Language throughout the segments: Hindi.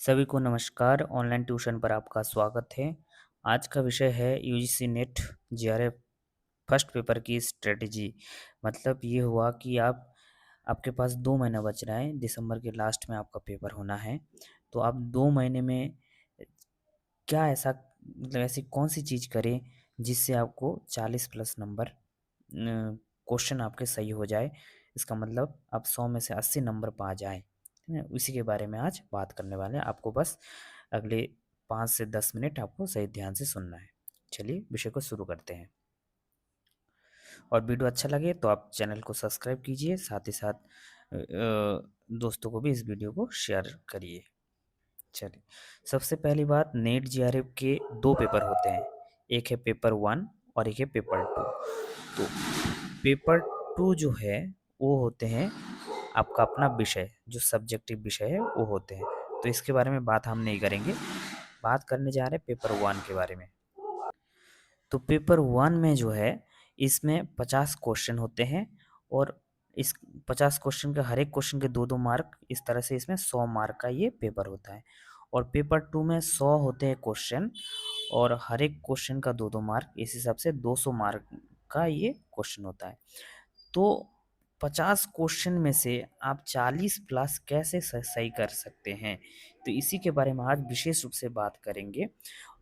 सभी को नमस्कार। ऑनलाइन ट्यूशन पर आपका स्वागत है। आज का विषय है UGC net JRF first paper की स्ट्रेटजी। मतलब ये हुआ कि आपके पास 2 महीना बच रहा है, दिसंबर के लास्ट में आपका पेपर होना है। तो आप 2 महीने में क्या ऐसा मतलब ऐसी कौन-सी चीज़ करें जिससे आपको 40 प्लस नंबर क्वेश्चन आपके सही हो जाए। इसका मतलब आप 100 में से 80 नंबर पा जाएँ। है ना? उसी के बारे में आज बात करने वाले हैं। आपको बस अगले 5 से 10 मिनट आपको सही ध्यान से सुनना है। चलिए विषय को शुरू करते हैं। और वीडियो अच्छा लगे तो आप चैनल को सब्सक्राइब कीजिए, साथ ही साथ दोस्तों को भी इस वीडियो को शेयर करिए। चलिए, सबसे पहली बात, नेट जेआरएफ के 2 पेपर होते हैं। एक है पेपर 1 और एक है पेपर 2। तो पेपर 2 जो है वो होते हैं आपका अपना विषय, जो सब्जेक्टिव विषय है वो होते हैं। तो इसके बारे में बात हम नहीं करेंगे। बात करने जा रहे हैं पेपर 1 के बारे में। तो पेपर 1 में जो है इसमें 50 क्वेश्चन होते हैं और इस 50 क्वेश्चन के हर एक क्वेश्चन के 2-2 मार्क, इस तरह से इसमें 100 मार्क का ये पेपर होता है। और पेपर 2 में 100 होते हैं क्वेश्चन और हर एक क्वेश्चन का 2-2 मार्क, इस हिसाब से 200 मार्क का ये क्वेश्चन होता है। तो 50 क्वेश्चन में से आप 40 प्लस कैसे सही कर सकते हैं, तो इसी के बारे में आज विशेष रूप से बात करेंगे।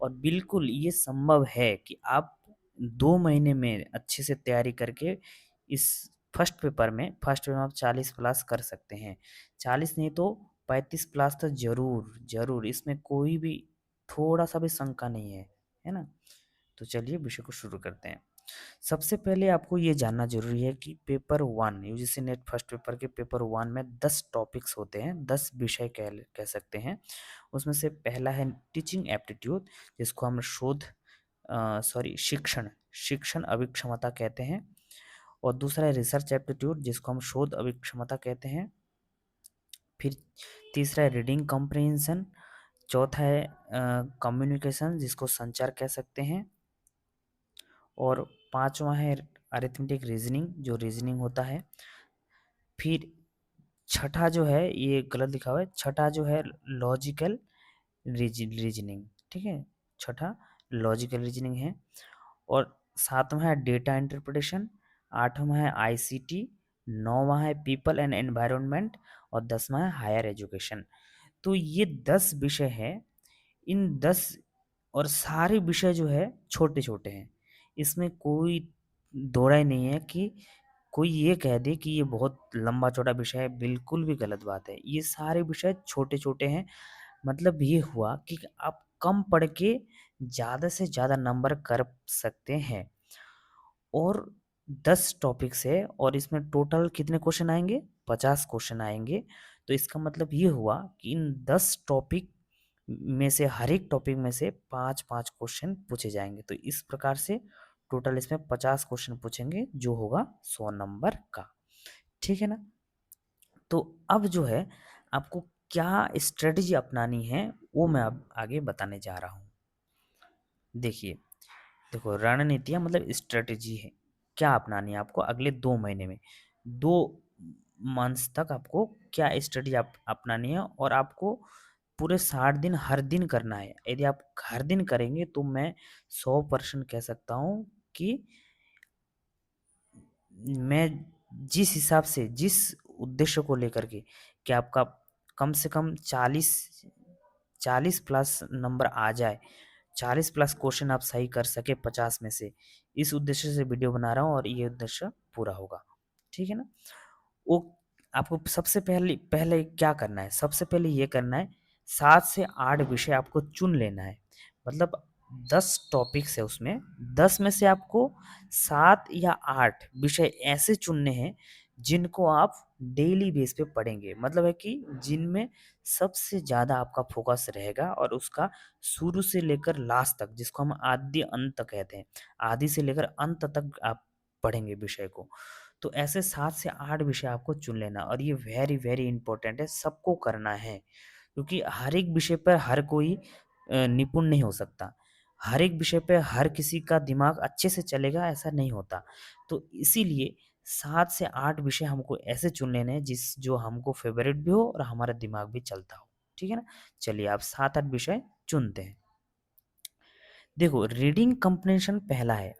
और बिल्कुल ये संभव है कि आप 2 महीने में अच्छे से तैयारी करके इस फर्स्ट पेपर में आप 40 प्लस कर सकते हैं। 40 नहीं तो 35 प्लस तो ज़रूर, इसमें कोई भी थोड़ा-सा भी शंका नहीं है ना? तो चलिए विषय को शुरू करते हैं। सबसे पहले आपको ये जानना ज़रूरी है कि paper 1 UGC net first paper के पेपर 1 में 10 टॉपिक्स होते हैं, 10 विषय कह सकते हैं। उसमें से पहला है टीचिंग एप्टीट्यूड, जिसको हम शिक्षण अभिक्षमता कहते हैं। और दूसरा है रिसर्च एप्टीट्यूड, जिसको हम शोध अभिक्षमता कहते हैं। फिर तीसरा है रीडिंग कॉम्प्रिहेंशन। चौथा है कम्युनिकेशन, जिसको संचार कह सकते हैं। और पांचवा है अरिथमेटिक रीजनिंग, जो रीजनिंग होता है। फिर छठा जो है, ये गलत लिखा हुआ है, छठा जो है लॉजिकल रीजनिंग, ठीक है। छठा लॉजिकल रीजनिंग है। और सातवां है डेटा इंटरप्रिटेशन। आठवां है आईसीटी। नौवां है पीपल एंड एनवायरनमेंट। और 10वां है हायर एजुकेशन। तो ये 10 विषय हैं। इन 10 और सारे विषय जो है छोटे छोटे हैं। इसमें कोई दो राय नहीं है कि कोई ये कह दे कि ये बहुत लंबा चौड़ा विषय है, बिल्कुल भी गलत बात है। ये सारे विषय छोटे छोटे हैं। मतलब ये हुआ कि आप कम पढ़ के ज़्यादा से ज़्यादा नंबर कर सकते हैं। और 10 टॉपिक्स है और इसमें टोटल कितने क्वेश्चन आएंगे? 50 क्वेश्चन आएंगे। तो इसका मतलब ये हुआ कि इन 10 टॉपिक में से हर एक टॉपिक में से 5-5 क्वेश्चन पूछे जाएंगे। तो इस प्रकार से टोटल इसमें 50 क्वेश्चन पूछेंगे, जो होगा 100 नंबर का। ठीक है ना? तो अब जो है आपको क्या स्ट्रेटजी अपनानी है, वो मैं अब आगे बताने जा रहा हूँ। देखिए, देखो रणनीतियाँ मतलब स्ट्रेटजी है। क्या अपनानी है आपको अगले 2 महीने में? 2 मंथ्स तक आपको क्या स्ट्रेटजी अपनानी है और आपको पूरे 60 दिन हर दिन करना है। यदि आप हर दिन करेंगे तो मैं 100% कह सकता हूँ कि मैं जिस हिसाब से, जिस उद्देश्य को लेकर के कि आपका कम से कम 40 प्लस नंबर आ जाए, 40 प्लस क्वेश्चन आप सही कर सके 50 में से, इस उद्देश्य से वीडियो बना रहा हूँ और ये उद्देश्य पूरा होगा। ठीक है ना? वो आपको सबसे पहले पहले क्या करना है? सबसे पहले ये करना है, 7 से 8 विषय आपको चुन लेना है। मतलब 10 टॉपिक्स है उसमें, 10 में से आपको 7 या 8 विषय ऐसे चुनने हैं जिनको आप डेली बेस पे पढ़ेंगे। मतलब है कि जिनमें सबसे ज़्यादा आपका फ़ोकस रहेगा और उसका शुरू से लेकर लास्ट तक, जिसको हम आदि अंत कहते हैं, आदि से लेकर अंत तक आप पढ़ेंगे विषय को। तो ऐसे 7 से 8 विषय आपको चुन लेना और ये वेरी वेरी इंपॉर्टेंट है, सबको करना है। क्योंकि हर एक विषय पर हर कोई निपुण नहीं हो सकता। हर एक विषय पे हर किसी का दिमाग अच्छे से चलेगा ऐसा नहीं होता। तो इसीलिए 7 से 8 विषय हमको ऐसे चुन लेने हैं जो हमको फ़ेवरेट भी हो और हमारा दिमाग भी चलता हो। ठीक है ना। चलिए आप 7-8 विषय चुनते हैं। देखो रीडिंग कंप्रेशन पहला है।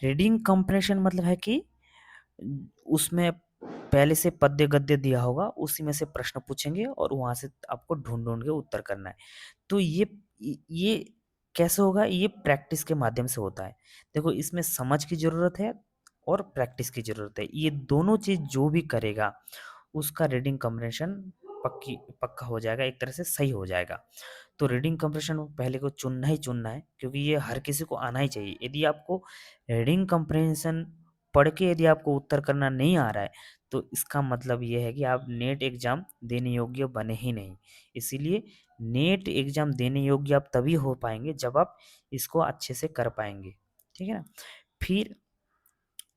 रीडिंग कंप्रेशन मतलब है कि उसमें पहले से पद्य गद्य दिया होगा, उसी में से प्रश्न पूछेंगे और वहाँ से आपको ढूँढ-ढूँढ के उत्तर करना है। तो ये कैसे होगा? ये प्रैक्टिस के माध्यम से होता है। देखो इसमें समझ की ज़रूरत है और प्रैक्टिस की ज़रूरत है। ये दोनों चीज़ जो भी करेगा, उसका रीडिंग कंप्रेशन पक्का हो जाएगा, एक तरह से सही हो जाएगा। तो रीडिंग कंप्रेशन पहले को चुनना ही चुनना है, क्योंकि ये हर किसी को आना ही चाहिए। यदि आपको रीडिंग कंप्रेhension पढ़ के यदि आपको उत्तर करना नहीं आ रहा है, तो इसका मतलब ये है कि आप नेट एग्ज़ाम देने योग्य बने ही नहीं। इसीलिए नेट एग्ज़ाम देने योग्य आप तभी हो पाएँगे जब आप इसको अच्छे से कर पाएँगे, ठीक है ना? फिर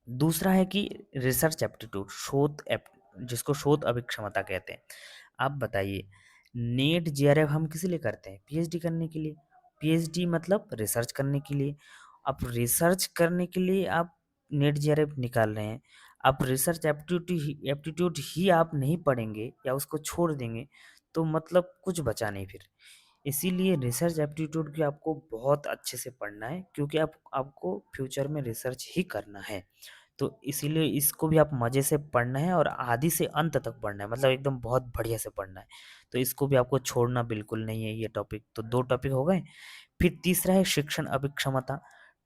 दूसरा है कि रिसर्च एप्टीट्यूड, जिसको शोध अभिक्षमता कहते हैं। आप बताइए, नेट जेआरएफ हम किस लिए करते हैं? पीएचडी करने के लिए। पीएचडी मतलब रिसर्च करने के लिए। अब रिसर्च करने के लिए आप नेट जेआरएफ निकाल रहे हैं। अब रिसर्च एप्टीट्यूड ही आप नहीं पढ़ेंगे या उसको छोड़ देंगे, तो मतलब कुछ बचा नहीं फिर। इसीलिए रिसर्च एप्टीट्यूड भी आपको बहुत अच्छे से पढ़ना है, क्योंकि आपको फ्यूचर में रिसर्च ही करना है। तो इसीलिए इसको भी आप मज़े से पढ़ना है और आदि से अंत तक पढ़ना है, मतलब एकदम बहुत बढ़िया से पढ़ना है। तो इसको भी आपको छोड़ना बिल्कुल नहीं है ये टॉपिक। तो 2 टॉपिक हो गए। फिर तीसरा है शिक्षण अभिक्षमता,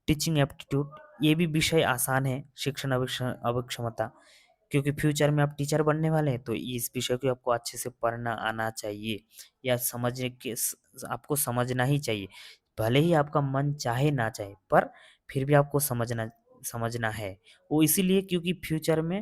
टीचिंग एप्टीट्यूड। ये भी विषय आसान है, शिक्षण अभिक्षमता, क्योंकि फ्यूचर में आप टीचर बनने वाले हैं, तो इस विषय को आपको अच्छे से पढ़ना आना चाहिए, या आपको समझना ही चाहिए। भले ही आपका मन चाहे ना चाहे, पर फिर भी आपको समझना समझना है। वो इसीलिए क्योंकि फ्यूचर में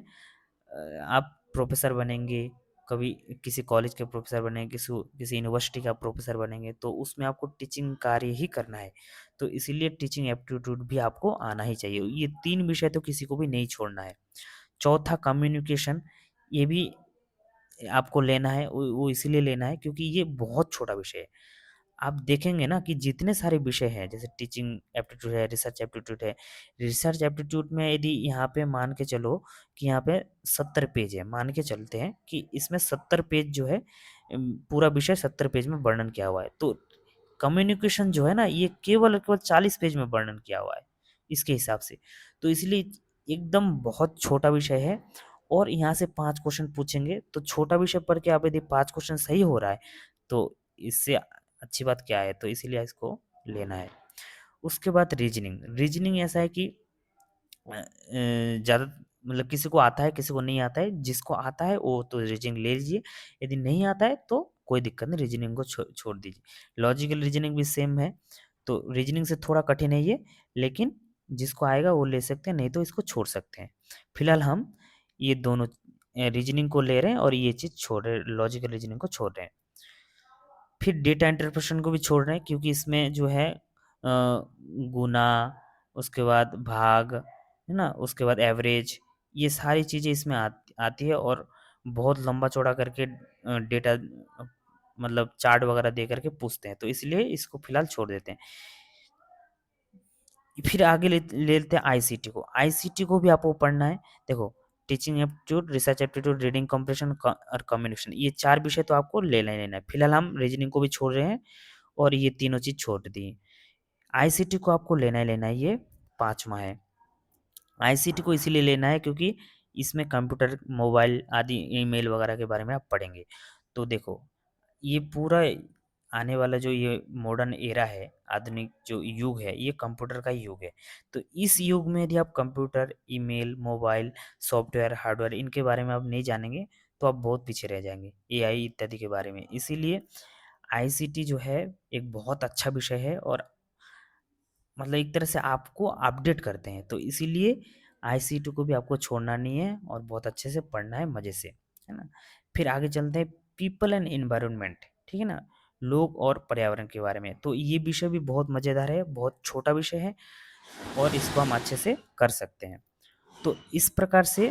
आप प्रोफ़ेसर बनेंगे, कभी किसी कॉलेज के प्रोफ़ेसर बनेंगे, किसी यूनिवर्सिटी का प्रोफ़ेसर बनेंगे, तो उसमें आपको टीचिंग कार्य ही करना है। तो इसीलिए टीचिंग एप्टीट्यूड भी आपको आना ही चाहिए। ये 3 विषय तो किसी को भी नहीं छोड़ना है। चौथा कम्युनिकेशन, ये भी आपको लेना है, वो इसीलिए लेना है क्योंकि ये बहुत छोटा विषय है। आप देखेंगे ना कि जितने सारे विषय हैं, जैसे टीचिंग एप्टीट्यूड है, रिसर्च एप्टीट्यूड है। रिसर्च एप्टीट्यूड में यदि यहाँ पे मान के चलो कि यहाँ पे 70 पेज है, मान के चलते हैं कि इसमें 70 पेज जो है, पूरा विषय 70 पेज में वर्णन किया हुआ है। तो कम्युनिकेशन जो है ना, ये केवल और केवल 40 पेज में वर्णन किया हुआ है इसके हिसाब से। तो इसलिए एकदम बहुत छोटा विषय है, और यहाँ से 5 क्वेश्चन पूछेंगे, तो छोटा विषय पढ़ के आप यदि 5 क्वेश्चन सही हो रहा है, तो इससे अच्छी बात क्या है? तो इसीलिए इसको लेना है। उसके बाद रीजनिंग। रीजनिंग ऐसा है कि ज़्यादा मतलब किसी को आता है, किसी को नहीं आता है। जिसको आता है वो तो रीजनिंग ले लीजिए, यदि नहीं आता है तो कोई दिक्कत नहीं, रीजनिंग को छोड़ दीजिए। लॉजिकल रीजनिंग भी सेम है, तो रीजनिंग से थोड़ा कठिन है ये, लेकिन जिसको आएगा वो ले सकते हैं, नहीं तो इसको छोड़ सकते हैं। फिलहाल हम ये दोनों रीजनिंग को ले रहे हैं और ये चीज़ छोड़ रहे हैं, लॉजिकल रीजनिंग को छोड़ रहे हैं। फिर डेटा इंटरप्रेशन को भी छोड़ रहे हैं, क्योंकि इसमें जो है गुना, उसके बाद भाग, है ना? उसके बाद एवरेज, ये सारी चीज़ें इसमें आती है, और बहुत लंबा चौड़ा करके डेटा मतलब चार्ट वगैरह दे करके पूछते हैं, तो इसलिए इसको फिलहाल छोड़ देते हैं। फिर आगे ले लेते हैं आईसीटी को। आईसीटी को भी आपको पढ़ना है। देखो teaching aptitude, research aptitude, reading comprehension और कम्युनिकेशन, ये 4 विषय तो आपको लेना ही लेना है। फिलहाल हम रीजनिंग को भी छोड़ रहे हैं और ये तीनों चीज़ छोड़ दी। आईसीटी को आपको लेना ही लेना है, ये 5वां है। आईसीटी को इसीलिए लेना है क्योंकि इसमें कंप्यूटर, मोबाइल आदि, ईमेल वगैरह के बारे में आप पढ़ेंगे। तो देखो ये पूरा आने वाला जो ये मॉडर्न एरा है, आधुनिक जो युग है, ये कंप्यूटर का युग है। तो इस युग में यदि आप computer, email, mobile, software, hardware, इनके बारे में आप नहीं जानेंगे, तो आप बहुत पीछे रह जाएँगे, एआई इत्यादि के बारे में। इसीलिए आईसीटी जो है एक बहुत अच्छा विषय है, और मतलब एक तरह से आपको अपडेट करते हैं, तो इसीलिए आईसीटी को भी आपको छोड़ना नहीं है और बहुत अच्छे से पढ़ना है मज़े से, है ना? फिर आगे चलते हैं पीपल एंड एनवायरनमेंट, ठीक है ना? लोग और पर्यावरण के बारे में। तो ये विषय भी बहुत मज़ेदार है, बहुत छोटा विषय है, और इसको हम अच्छे से कर सकते हैं। तो इस प्रकार से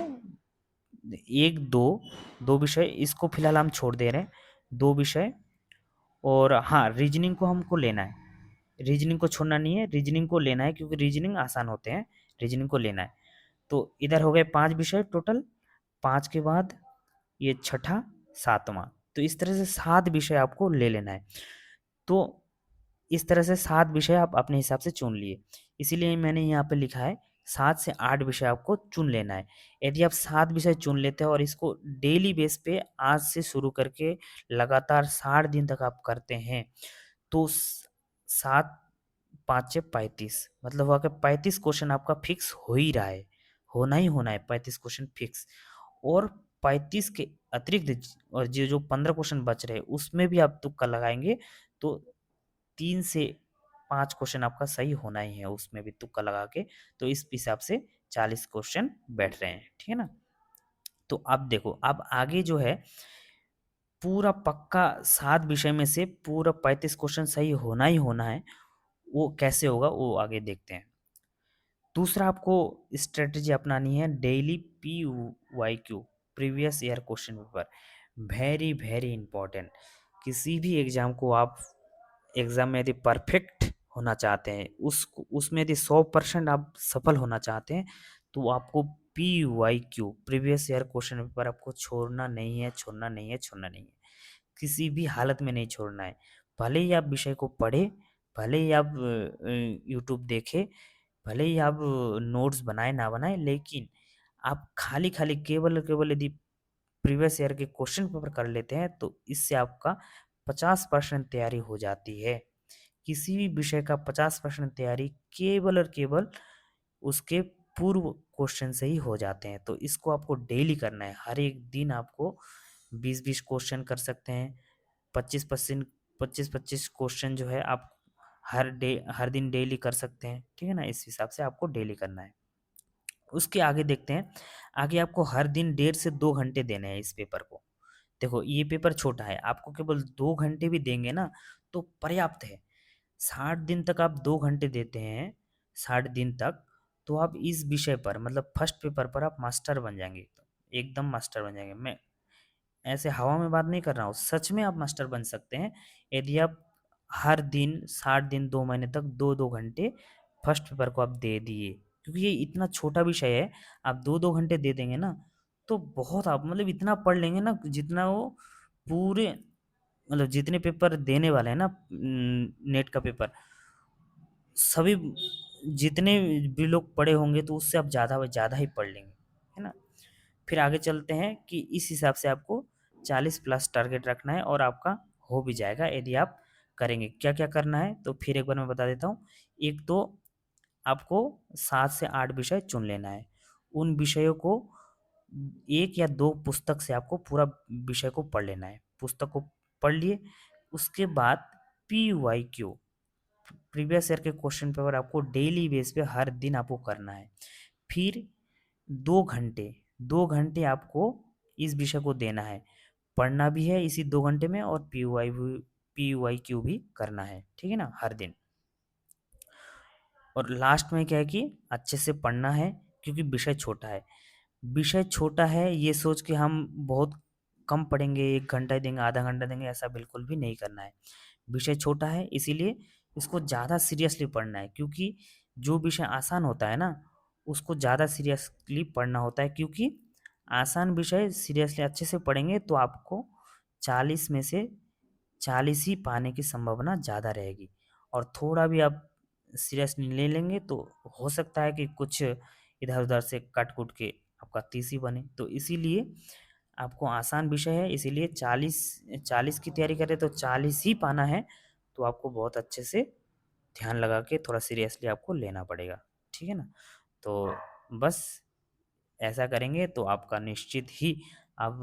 1, 2 विषय इसको फिलहाल हम छोड़ दे रहे हैं, 2 विषय। और हाँ, रीजनिंग को हमको लेना है। रीजनिंग को छोड़ना नहीं है, रीजनिंग को लेना है, क्योंकि रीजनिंग आसान होते हैं, रीजनिंग को लेना है। तो इधर हो गए 5 विषय टोटल, 5 के बाद ये छठा, 7वां, तो इस तरह से 7 विषय आपको ले लेना है। तो इस तरह से 7 विषय आप अपने हिसाब से चुन लिए। इसीलिए मैंने यहाँ पे लिखा है 7 से 8 विषय आपको चुन लेना है। यदि आप 7 विषय चुन लेते हैं और इसको डेली बेस पे आज से शुरू करके लगातार 60 दिन तक आप करते हैं, तो 7 5 35 मतलब हुआ कि 35 क्वेश्चन आपका फिक्स हो ही रहा है। होना ही होना है 35 क्वेश्चन फिक्स। और 35 के अतिरिक्त और जो 15 क्वेश्चन बच रहे हैं उसमें भी आप तुक्का लगाएँगे तो 3 से 5 क्वेश्चन आपका सही होना ही है उसमें भी तुक्का लगा के। तो इस हिसाब से 40 क्वेश्चन बैठ रहे हैं, ठीक है ना? तो अब देखो, अब आगे जो है पूरा पक्का 7 विषय में से पूरा 35 क्वेश्चन सही होना ही होना है। वो कैसे होगा वो आगे देखते हैं। दूसरा आपको स्ट्रेटजी अपनानी है, daily PYQ previous year question paper. Very very important. किसी भी एग्जाम को आप एग्जाम में यदि परफेक्ट होना चाहते हैं, उसमें यदि 100% आप सफल होना चाहते हैं, तो आपको PYQ previous year question paper आपको छोड़ना नहीं है, छोड़ना नहीं है, छोड़ना नहीं है। किसी भी हालत में नहीं छोड़ना है। भले ही आप विषय को पढ़ें, भले ही आप यूट्यूब देखें, भले ही आप नोट्स बनाएँ ना बनाएँ, लेकिन आप खाली-खाली केवल और केवल यदि प्रीवियस ईयर के क्वेश्चन पेपर कर लेते हैं, तो इससे आपका 50% तैयारी हो जाती है। किसी भी विषय का 50% तैयारी केवल और केवल उसके पूर्व क्वेश्चन से ही हो जाते हैं। तो इसको आपको डेली करना है। हर एक दिन आपको 20-20 क्वेश्चन कर सकते हैं। 25-25 क्वेश्चन जो है आप हर दिन डेली कर सकते हैं। ठीक है ना? इस हिसाब से आपको डेली करना है। उसके आगे देखते हैं, आगे आपको हर दिन 1.5 से 2 घंटे देने हैं इस पेपर को। देखो ये पेपर छोटा है, आपको केवल 2 घंटे भी देंगे ना तो पर्याप्त है। 60 दिन तक आप 2 घंटे देते हैं, 60 दिन तक, तो आप इस विषय पर मतलब फर्स्ट पेपर पर आप मास्टर बन जाएँगे एकदम, एकदम मास्टर बन जाएँगे। मैं ऐसे हवा में बात नहीं कर रहा हूँ, सच में आप मास्टर बन सकते हैं यदि आप हर दिन 60 दिन 2 महीने तक 2-2 घंटे फर्स्ट पेपर को आप दे दिए। क्योंकि ये इतना छोटा विषय है, आप 2-2 घंटे दे देंगे ना, तो बहुत आप मतलब इतना पढ़ लेंगे ना जितना वो पूरे मतलब जितने पेपर देने वाले हैं ना नेट का पेपर, सभी जितने भी लोग पढ़े होंगे तो उससे आप ज़्यादा ही पढ़ लेंगे, है ना? फिर आगे चलते हैं कि इस हिसाब से आपको 40 प्लस टारगेट रखना है और आपका हो भी जाएगा यदि आप करेंगे। क्या-क्या करना है तो फिर एक बार मैं बता देता हूँ। एक तो आपको 7 से 8 विषय चुन लेना है। उन विषयों को 1 या 2 पुस्तक से आपको पूरा विषय को पढ़ लेना है। पुस्तक को पढ़ लिए, उसके बाद पीवाईक्यू प्रीवियस ईयर के क्वेश्चन पेपर आपको डेली बेस पे हर दिन आपको करना है। फिर 2 घंटे 2 घंटे आपको इस विषय को देना है। पढ़ना भी है इसी 2 घंटे में और पीवाईक्यू भी करना है, ठीक है ना? हर दिन। और लास्ट में क्या है कि अच्छे से पढ़ना है क्योंकि विषय छोटा है। विषय छोटा है ये सोच के हम बहुत कम पढ़ेंगे, 1 घंटा ही देंगे, आधा घंटा देंगे, ऐसा बिल्कुल भी नहीं करना है। विषय छोटा है इसीलिए इसको ज़्यादा सीरियसली पढ़ना है क्योंकि जो विषय आसान होता है ना, उसको ज़्यादा सीरियसली पढ़ना होता है क्योंकि आसान विषय सीरियसली अच्छे से पढ़ेंगे तो आपको 40 में से 40 ही पाने की संभावना ज़्यादा रहेगी। और थोड़ा भी आप सीरियसली ले लेंगे तो हो सकता है कि कुछ इधर-उधर से कट-कुट के आपका 30 ही बने। तो इसीलिए आपको आसान विषय है इसीलिए 40 की तैयारी करें तो 40 ही पाना है, तो आपको बहुत अच्छे से ध्यान लगा के थोड़ा सीरियसली आपको लेना पड़ेगा, ठीक है ना? तो बस ऐसा करेंगे तो आपका निश्चित ही आप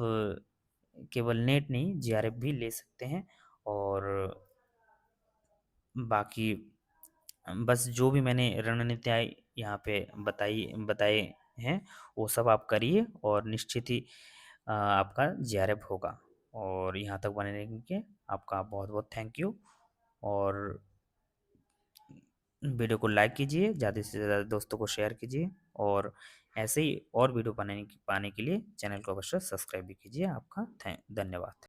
केवल नेट नहीं जीआरएफ भी ले सकते हैं। और बाकी बस जो भी मैंने रणनीतियाँ यहाँ पे बताए हैं वो सब आप करिए और निश्चित ही आपका जेआरएफ होगा। और यहाँ तक बने रहने के आपका बहुत बहुत थैंक यू। और वीडियो को लाइक कीजिए, ज़्यादा से ज़्यादा दोस्तों को शेयर कीजिए और ऐसे ही और वीडियो पाने के लिए चैनल को अवश्य सब्सक्राइब भी कीजिए। आपका धन्यवाद।